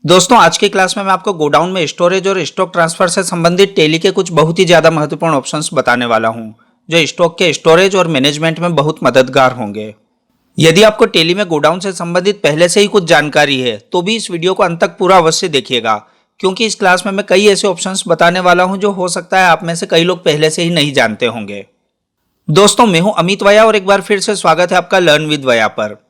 दोस्तों आज की क्लास में मैं आपको गोडाउन में स्टोरेज और स्टॉक ट्रांसफर से संबंधित टेली के कुछ बहुत ही ज्यादा महत्वपूर्ण ऑप्शंस बताने वाला हूं, जो स्टॉक के स्टोरेज और मैनेजमेंट में बहुत मददगार होंगे। यदि आपको टेली में गोडाउन से संबंधित पहले से ही कुछ जानकारी है तो भी इस वीडियो को अंत तक पूरा अवश्य देखिएगा, क्योंकि इस क्लास में मैं कई ऐसे ऑप्शंस बताने वाला हूं जो हो सकता है आप में से कई लोग पहले से ही नहीं जानते होंगे। दोस्तों मैं हूं अमित वया और एक बार फिर से स्वागत है आपका लर्न विद वया पर।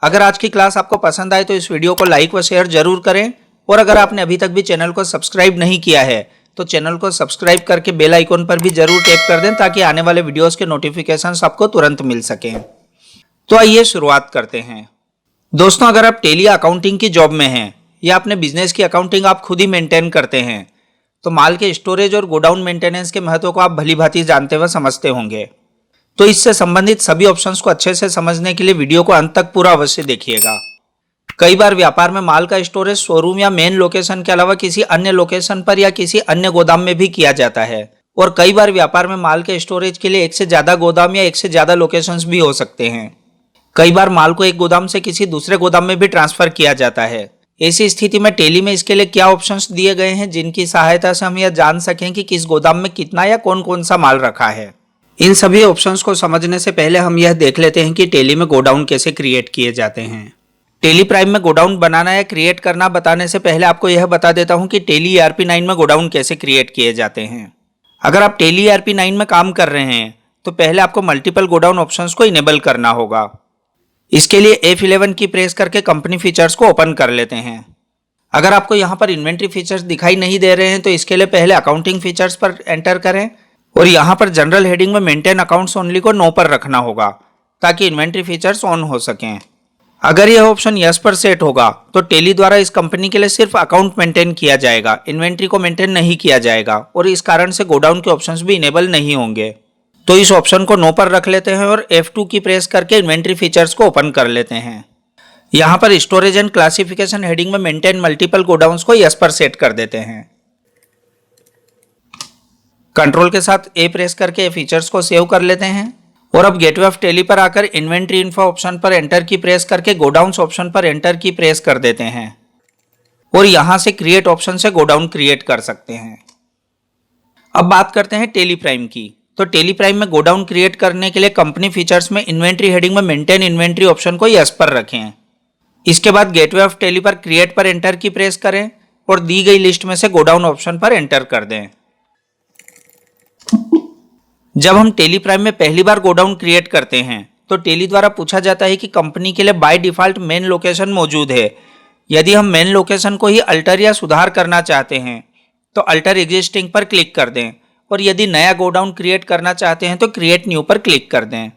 अगर आज की क्लास आपको पसंद आए तो इस वीडियो को लाइक व शेयर जरूर करें, और अगर आपने अभी तक भी चैनल को सब्सक्राइब नहीं किया है तो चैनल को सब्सक्राइब करके बेल आइकन पर भी जरूर टैप कर दें ताकि आने वाले वीडियोस के नोटिफिकेशंस आपको तुरंत मिल सकें। तो आइए शुरुआत करते हैं। दोस्तों अगर आप टेली अकाउंटिंग की जॉब में हैं या अपने बिजनेस की अकाउंटिंग आप खुद ही मेंटेन करते हैं तो माल के स्टोरेज और गोडाउन मेंटेनेंस के महत्व को आप भली भांति जानते व समझते होंगे। तो इससे संबंधित सभी ऑप्शंस को अच्छे से समझने के लिए वीडियो को अंत तक पूरा अवश्य देखिएगा। कई बार व्यापार में माल का स्टोरेज शोरूम या मेन लोकेशन के अलावा किसी अन्य लोकेशन पर या किसी अन्य गोदाम में भी किया जाता है, और कई बार व्यापार में माल के स्टोरेज के लिए एक से ज्यादा गोदाम या एक से ज्यादा लोकेशंस भी हो सकते हैं। कई बार माल को एक गोदाम से किसी दूसरे गोदाम में भी ट्रांसफर किया जाता है। ऐसी स्थिति में टेली में इसके लिए क्या ऑप्शंस दिए गए हैं जिनकी सहायता से हम यह जान सकें कि किस गोदाम में कितना या कौन कौन सा माल रखा है। इन सभी ऑप्शंस को समझने से पहले हम यह देख लेते हैं कि टेली में गोडाउन कैसे क्रिएट किए जाते हैं। टेली प्राइम में गोडाउन बनाना या क्रिएट करना बताने से पहले आपको यह बता देता हूं कि टेली ERP 9 में गोडाउन कैसे क्रिएट किए जाते हैं। अगर आप टेली ERP 9 में काम कर रहे हैं तो पहले आपको मल्टीपल गोडाउन ऑप्शंस को इनेबल करना होगा। इसके लिए F11 की प्रेस करके कंपनी फीचर्स को ओपन कर लेते हैं। अगर आपको यहाँ पर इन्वेंट्री फीचर्स दिखाई नहीं दे रहे हैं तो इसके लिए पहले अकाउंटिंग फीचर्स पर एंटर करें और यहाँ पर जनरल हेडिंग में मेंटेन अकाउंट्स ओनली को नो पर रखना होगा ताकि इन्वेंट्री फीचर्स ऑन हो सकें। अगर यह ऑप्शन यस पर सेट होगा तो टेली द्वारा इस कंपनी के लिए सिर्फ अकाउंट मेंटेन किया जाएगा, इन्वेंट्री को मेंटेन नहीं किया जाएगा, और इस कारण से गोडाउन के ऑप्शंस भी इनेबल नहीं होंगे। तो इस ऑप्शन को नो पर रख लेते हैं और F2 की प्रेस करके इन्वेंट्री फीचर्स को ओपन कर लेते हैं। यहाँ पर स्टोरेज एंड क्लासिफिकेशन हेडिंग में मेंटेन मल्टीपल गोडाउन्स को यस पर सेट कर देते हैं। कंट्रोल के साथ A प्रेस करके फीचर्स को सेव कर लेते हैं और अब गेटवे ऑफ टेली पर आकर इन्वेंट्री इन्फो ऑप्शन पर एंटर की प्रेस करके गोडाउन्स ऑप्शन पर एंटर की प्रेस कर देते हैं और यहां से क्रिएट ऑप्शन से गोडाउन क्रिएट कर सकते हैं। अब बात करते हैं टेली प्राइम की। तो टेली प्राइम में गोडाउन क्रिएट करने के लिए कंपनी फीचर्स में इन्वेंट्री हेडिंग में मेंटेन इन्वेंट्री ऑप्शन को यस पर रखें। इसके बाद गेटवे ऑफ टेली पर क्रिएट पर एंटर की प्रेस करें और दी गई लिस्ट में से गोडाउन ऑप्शन पर एंटर कर दें। जब हम टेली प्राइम में पहली बार गोडाउन क्रिएट करते हैं तो टेली द्वारा पूछा जाता है कि कंपनी के लिए बाय डिफॉल्ट मेन लोकेशन मौजूद है। यदि हम मेन लोकेशन को ही अल्टर या सुधार करना चाहते हैं तो अल्टर एग्जिस्टिंग पर क्लिक कर दें, और यदि नया गोडाउन क्रिएट करना चाहते हैं तो क्रिएट न्यू पर क्लिक कर दें।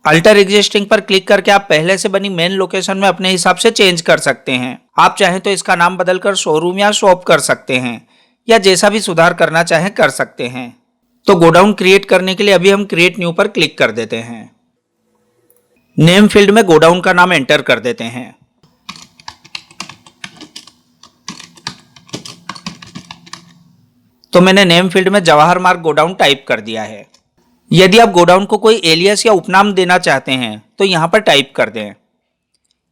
अल्टर एग्जिस्टिंग पर क्लिक करके आप पहले से बनी मेन लोकेशन में अपने हिसाब से चेंज कर सकते हैं। आप चाहें तो इसका नाम बदलकर शोरूम या शॉप कर सकते हैं, या जैसा भी सुधार करना चाहें कर सकते हैं। तो गोडाउन क्रिएट करने के लिए अभी हम क्रिएट न्यू पर क्लिक कर देते हैं। नेम फील्ड में गोडाउन का नाम एंटर कर देते हैं। तो मैंने नेम फील्ड में जवाहर मार्ग गोडाउन टाइप कर दिया है। यदि आप गोडाउन को कोई एलियास या उपनाम देना चाहते हैं तो यहां पर टाइप कर दें।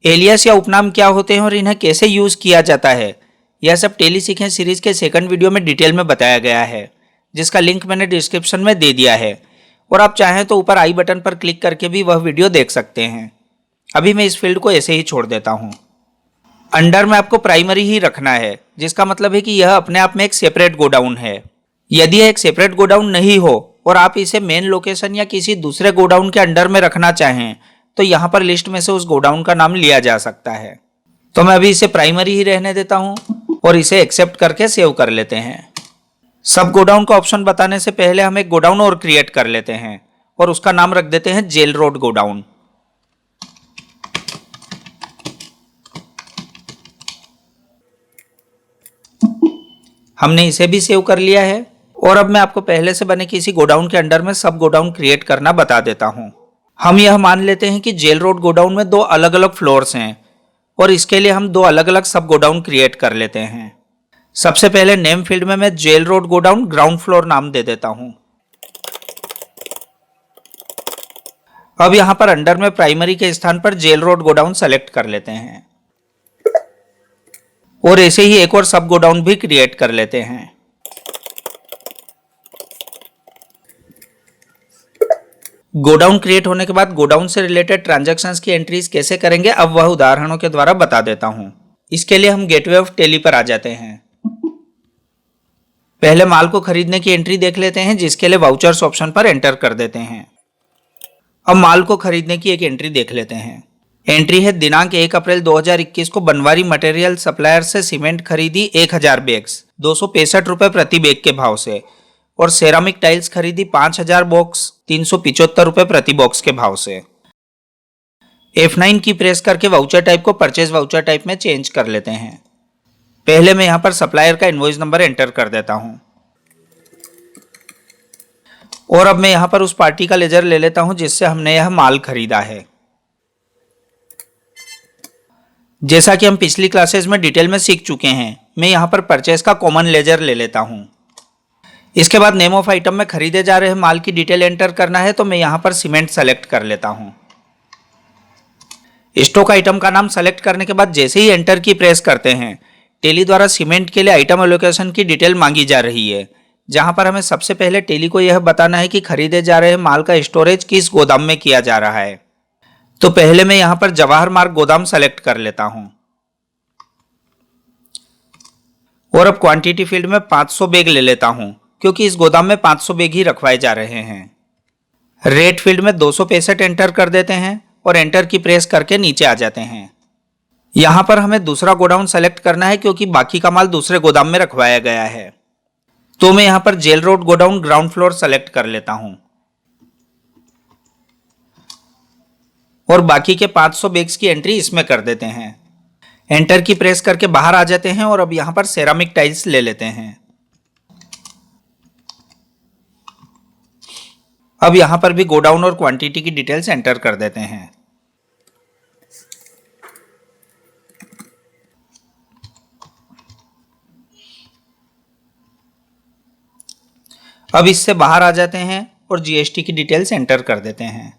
एलियास या उपनाम क्या होते हैं और इन्हें कैसे यूज किया जाता है, यह सब टेली सीखें सीरीज के सेकंड वीडियो में डिटेल में बताया गया है, जिसका लिंक मैंने डिस्क्रिप्शन में दे दिया है, और आप चाहें तो ऊपर आई बटन पर क्लिक करके भी वह वीडियो देख सकते हैं। अभी मैं इस फील्ड को ऐसे ही छोड़ देता हूं। अंडर में आपको प्राइमरी ही रखना है, जिसका मतलब है कि यह अपने आप में एक सेपरेट गोडाउन है। यदि यह एक सेपरेट गोडाउन नहीं हो और आप इसे मेन लोकेशन या किसी दूसरे गोडाउन के अंडर में रखना चाहें तो यहाँ पर लिस्ट में से उस गोडाउन का नाम लिया जा सकता है। तो मैं अभी इसे प्राइमरी ही रहने देता हूँ और इसे एक्सेप्ट करके सेव कर लेते हैं। सब गोडाउन का ऑप्शन बताने से पहले हम एक गोडाउन और क्रिएट कर लेते हैं और उसका नाम रख देते हैं जेल रोड गोडाउन। हमने इसे भी सेव कर लिया है और अब मैं आपको पहले से बने किसी गोडाउन के अंडर में सब गोडाउन क्रिएट करना बता देता हूं। हम यह मान लेते हैं कि जेल रोड गोडाउन में दो अलग अलग फ्लोर्स हैं और इसके लिए हम दो अलग अलग सब गोडाउन क्रिएट कर लेते हैं। सबसे पहले नेम फील्ड में मैं jail road godown ground floor नाम दे देता हूं। अब यहां पर अंडर में प्राइमरी के स्थान पर जेल रोड गोडाउन सेलेक्ट कर लेते हैं और ऐसे ही एक और सब गोडाउन भी क्रिएट कर लेते हैं। गोडाउन क्रिएट होने के बाद गोडाउन से रिलेटेड ट्रांजैक्शंस की एंट्रीज कैसे करेंगे अब वह उदाहरणों के द्वारा बता देता हूं। इसके लिए हम गेटवे ऑफ टेली पर आ जाते हैं। पहले माल को खरीदने की एंट्री देख लेते हैं, जिसके लिए वाउचर्स ऑप्शन पर एंटर कर देते हैं। अब माल को खरीदने की एक एंट्री देख लेते हैं। एंट्री है दिनांक 1 अप्रैल 2021 को बनवारी मटेरियल सप्लायर से सीमेंट खरीदी 1000 बैग्स 265 रुपए प्रति बैग के भाव से, और सेरामिक टाइल्स खरीदी 5000 बॉक्स 375 रुपए प्रति बॉक्स के भाव से। F9 की प्रेस करके वाउचर टाइप को परचेज वाउचर टाइप में चेंज कर लेते हैं। पहले मैं यहां पर सप्लायर का इनवॉइस नंबर एंटर कर देता हूं, और अब मैं यहां पर उस पार्टी का लेजर ले लेता हूं जिससे हमने यह माल खरीदा है। जैसा कि हम पिछली क्लासेस में डिटेल में सीख चुके हैं, मैं यहां पर परचेज का कॉमन लेजर ले लेता हूं। इसके बाद नेम ऑफ आइटम में खरीदे जा रहे माल की डिटेल एंटर करना है, तो मैं यहां पर सीमेंट सेलेक्ट कर लेता हूं। स्टॉक आइटम का नाम सेलेक्ट करने के बाद जैसे ही एंटर की प्रेस करते हैं, टेली द्वारा सीमेंट के लिए आइटम एलोकेशन की डिटेल मांगी जा रही है, जहां पर हमें सबसे पहले टेली को यह बताना है कि खरीदे जा रहे माल का स्टोरेज किस गोदाम में किया जा रहा है। तो पहले मैं यहां पर जवाहर मार्ग गोदाम सेलेक्ट कर लेता हूं, और अब क्वांटिटी फील्ड में 500 बैग ले लेता हूं, क्योंकि इस गोदाम में 500 बैग ही रखवाए जा रहे हैं। रेट फील्ड में 265 एंटर कर देते हैं, और एंटर की प्रेस करके नीचे आ जाते हैं। यहां पर हमें दूसरा गोडाउन सेलेक्ट करना है, क्योंकि बाकी का माल दूसरे गोदाम में रखवाया गया है। तो मैं यहां पर jail road godown ground floor select कर लेता हूं, और बाकी के 500 बैग्स की एंट्री इसमें कर देते हैं। एंटर की प्रेस करके बाहर आ जाते हैं, और अब यहां पर सेरामिक टाइल्स ले लेते हैं। अब यहां पर भी गोडाउन और क्वांटिटी की डिटेल्स एंटर कर देते हैं। अब इससे बाहर आ जाते हैं और जीएसटी की डिटेल्स एंटर कर देते हैं।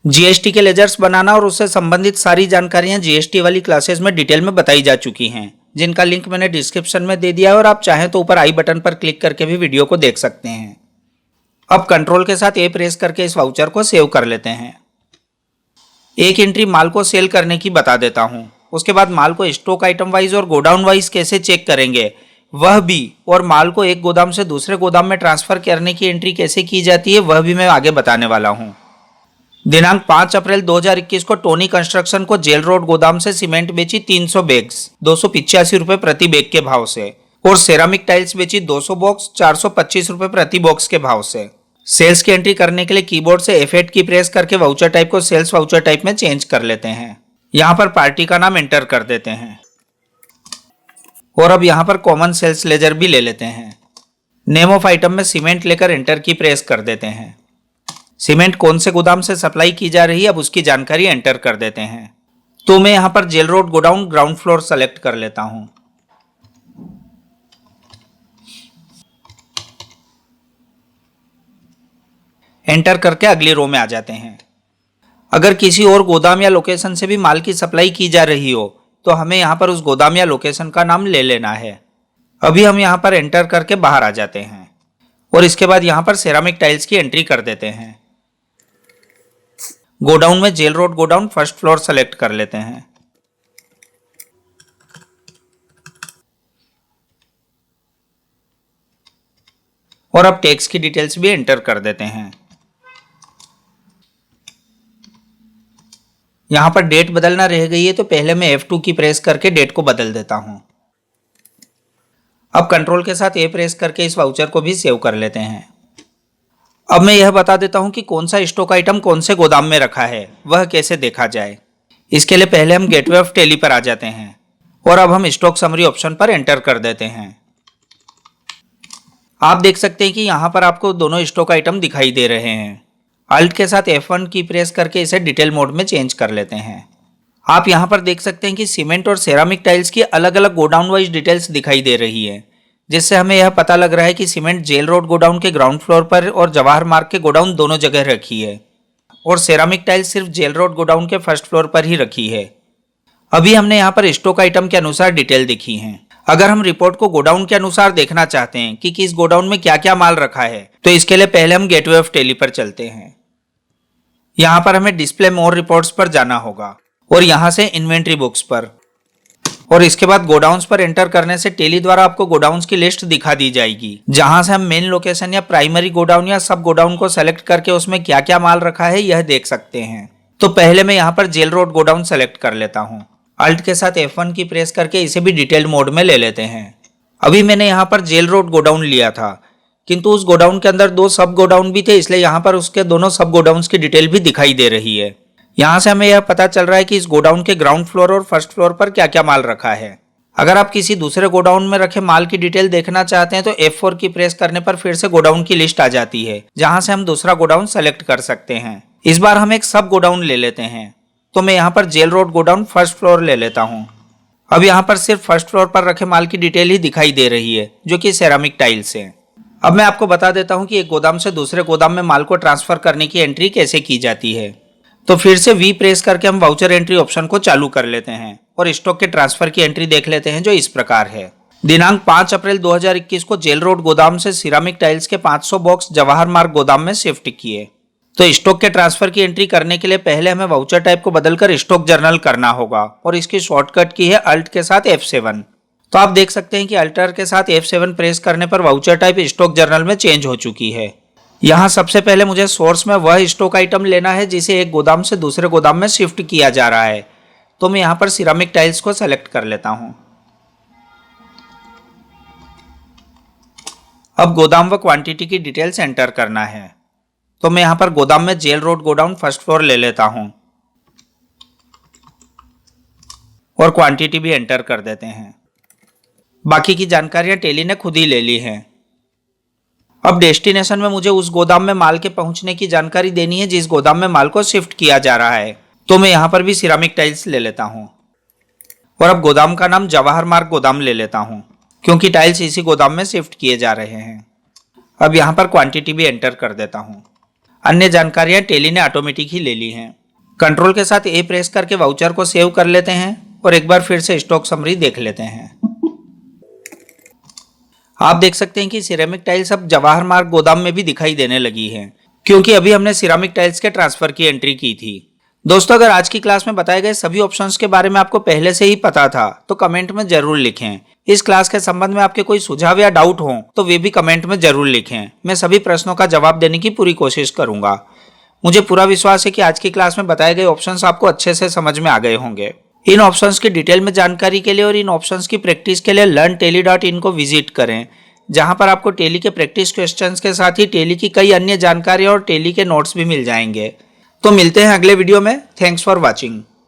जीएसटी के लेजर्स बनाना और उससे संबंधित सारी जानकारियां जीएसटी वाली क्लासेस में डिटेल में बताई जा चुकी हैं, जिनका लिंक मैंने डिस्क्रिप्शन में दे दिया है, और आप चाहें तो ऊपर आई बटन पर क्लिक करके भी वीडियो को देख सकते हैं। अब कंट्रोल के साथ ए प्रेस करके इस वाउचर को सेव कर लेते हैं। एक एंट्री माल को सेल करने की बता देता हूं। उसके बाद माल को स्टॉक आइटम वाइज और गोडाउन वाइज कैसे चेक करेंगे वह भी, और माल को एक गोदाम से दूसरे गोदाम में ट्रांसफर करने की एंट्री कैसे की जाती है वह भी मैं आगे बताने वाला हूं। दिनांक 5 अप्रैल 2021 को टोनी कंस्ट्रक्शन को जेल रोड गोदाम से सीमेंट बेची 300 बैग्स 285 रुपए प्रति बैग के भाव से, और सेरामिक टाइल्स बेची 200 बॉक्स 425 रुपए प्रति बॉक्स के भाव से। सेल्स की एंट्री करने के लिए कीबोर्ड से F8 की प्रेस करके वाउचर टाइप को सेल्स वाउचर टाइप में चेंज कर लेते हैं। यहां पर पार्टी का नाम एंटर कर देते हैं, और अब यहां पर कॉमन सेल्स लेजर भी ले लेते हैं। नेम ऑफ आइटम में सीमेंट लेकर एंटर की प्रेस कर देते हैं। सीमेंट कौन से गोदाम से सप्लाई की जा रही है अब उसकी जानकारी एंटर कर देते हैं। तो मैं यहां पर jail road godown ground floor select कर लेता हूं। एंटर करके अगली रो में आ जाते हैं। अगर किसी और गोदाम या लोकेशन से भी माल की सप्लाई की जा रही हो तो हमें यहां पर उस गोदाम या लोकेशन का नाम ले लेना है। अभी हम यहां पर एंटर करके बाहर आ जाते हैं, और इसके बाद यहां पर सेरामिक टाइल्स की एंट्री कर देते हैं। गोडाउन में jail road godown first floor select कर लेते हैं। और अब टैक्स की डिटेल्स भी एंटर कर देते हैं। यहां पर डेट बदलना रह गई है, तो पहले मैं F2 की प्रेस करके डेट को बदल देता हूं। अब कंट्रोल के साथ ए प्रेस करके इस वाउचर को भी सेव कर लेते हैं। अब मैं यह बता देता हूं कि कौन सा स्टॉक आइटम कौन से गोदाम में रखा है वह कैसे देखा जाए। इसके लिए पहले हम गेटवे ऑफ टेली पर आ जाते हैं, और अब हम स्टॉक समरी ऑप्शन पर एंटर कर देते हैं। आप देख सकते हैं कि यहां पर आपको दोनों स्टॉक आइटम दिखाई दे रहे हैं। अल्ट के साथ F1 की प्रेस करके इसे डिटेल मोड में चेंज कर लेते हैं। आप यहां पर देख सकते हैं कि सीमेंट और सेरामिक टाइल्स की अलग अलग गोडाउन वाइज डिटेल्स दिखाई दे रही है, जिससे हमें यह पता लग रहा है कि सीमेंट जेल रोड गोडाउन के ग्राउंड फ्लोर पर और जवाहर मार्ग के गोडाउन दोनों जगह रखी है। और सेरामिक टाइल्स सिर्फ जेल रोड गोडाउन के फर्स्ट फ्लोर पर ही रखी है। अभी हमने यहाँ पर स्टॉक आइटम के अनुसार डिटेल देखी है। अगर हम रिपोर्ट को गोडाउन के अनुसार देखना चाहते हैं कि किस गोडाउन में क्या क्या माल रखा है, तो इसके लिए पहले हम गेटवे ऑफ टेली पर चलते हैं। यहाँ पर हमें डिस्प्ले मोर रिपोर्ट्स पर जाना होगा और यहाँ से इन्वेंट्री बुक्स पर, और इसके बाद गोडाउन्स पर एंटर करने से टेली द्वारा आपको गोडाउन्स की लिस्ट दिखा दी जाएगी, जहां से हम मेन लोकेशन या प्राइमरी गोडाउन या सब गोडाउन को सेलेक्ट करके उसमें क्या क्या माल रखा है यह देख सकते हैं। तो पहले मैं यहाँ पर जेल रोड गोडाउन सेलेक्ट कर लेता हूँ। अल्ट के साथ F1 की प्रेस करके इसे भी डिटेल्ड मोड में ले लेते हैं। अभी मैंने यहाँ पर जेल रोड गोडाउन लिया था, किंतु उस गोडाउन के अंदर 2 सब गोडाउन भी थे, इसलिए यहाँ पर उसके दोनों सब गोडाउन्स की डिटेल भी दिखाई दे रही है। यहाँ से हमें यह पता चल रहा है कि इस गोडाउन के ग्राउंड फ्लोर और फर्स्ट फ्लोर पर क्या क्या माल रखा है। अगर आप किसी दूसरे गोडाउन में रखे माल की डिटेल देखना चाहते हैं तो F4 की प्रेस करने पर फिर से गोडाउन की लिस्ट आ जाती है, जहां से हम दूसरा गोडाउन सेलेक्ट कर सकते हैं। इस बार हम एक सब गोडाउन ले लेते हैं, तो मैं यहाँ पर jail road godown first floor ले लेता हूँ। अब यहाँ पर सिर्फ फर्स्ट फ्लोर पर रखे माल की डिटेल ही दिखाई दे रही है, जो कि सेरामिक टाइल्स है। अब मैं आपको बता देता हूँ कि एक गोदाम से दूसरे गोदाम में माल को ट्रांसफर करने की एंट्री कैसे की जाती है। तो फिर से V प्रेस करके हम वाउचर एंट्री ऑप्शन को चालू कर लेते हैं और स्टॉक के ट्रांसफर की एंट्री देख लेते हैं, जो इस प्रकार है। दिनांक 5 अप्रैल 2021 को जेल रोड गोदाम से सिरामिक टाइल्स के 500 बॉक्स जवाहर मार्ग गोदाम में शिफ्ट किए। तो स्टॉक के ट्रांसफर की एंट्री करने के लिए पहले हमें वाउचर टाइप को बदलकर स्टॉक जर्नल करना होगा, और इसकी शॉर्टकट की है अल्ट के साथ F7। तो आप देख सकते हैं कि अल्टर के साथ F7 प्रेस करने पर वाउचर टाइप स्टॉक जर्नल में चेंज हो चुकी है। यहाँ सबसे पहले मुझे सोर्स में वह स्टॉक आइटम लेना है जिसे एक गोदाम से दूसरे गोदाम में शिफ्ट किया जा रहा है। तो मैं यहाँ पर सिरामिक टाइल्स को सेलेक्ट कर लेता हूँ। अब गोदाम व क्वांटिटी की डिटेल्स एंटर करना है। तो मैं यहाँ पर गोदाम में jail road godown first floor ले लेता हूँ और क्वांटिटी भी एंटर कर देते हैं। बाकी की जानकारियां टेली ने खुद ही ले ली हैं। अब डेस्टिनेशन में मुझे उस गोदाम में माल के पहुंचने की जानकारी देनी है जिस गोदाम में माल को शिफ्ट किया जा रहा है। तो मैं यहाँ पर भी सिरामिक टाइल्स ले लेता हूँ और अब गोदाम का नाम जवाहर मार्ग गोदाम ले लेता हूँ, क्योंकि टाइल्स इसी गोदाम में शिफ्ट किए जा रहे हैं। अब यहाँ पर क्वांटिटी भी एंटर कर देता हूँ। अन्य जानकारियां टेली ने ऑटोमेटिक ही ले ली हैं। कंट्रोल के साथ A प्रेस करके वाउचर को सेव कर लेते हैं और एक बार फिर से स्टॉक समरी देख लेते हैं। आप देख सकते हैं कि सिरेमिक टाइल्स अब जवाहर मार्ग गोदाम में भी दिखाई देने लगी है, क्योंकि अभी हमने सिरामिक टाइल्स के ट्रांसफर की एंट्री की थी। दोस्तों, अगर आज की क्लास में बताए गए सभी ऑप्शंस के बारे में आपको पहले से ही पता था तो कमेंट में जरूर लिखें। इस क्लास के संबंध में आपके कोई सुझाव या डाउट हो तो वे भी कमेंट में जरूर लिखें। मैं सभी प्रश्नों का जवाब देने की पूरी कोशिश करूंगा। मुझे पूरा विश्वास है कि आज की क्लास में बताए गए ऑप्शंस आपको अच्छे से समझ में आ गए होंगे। इन ऑप्शंस की डिटेल में जानकारी के लिए और इन ऑप्शंस की प्रैक्टिस के लिए learntally.in को विजिट करें, जहां पर आपको टेली के प्रैक्टिस क्वेश्चंस के साथ ही टेली की कई अन्य जानकारी और टेली के नोट्स भी मिल जाएंगे। तो मिलते हैं अगले वीडियो में। Thanks for watching.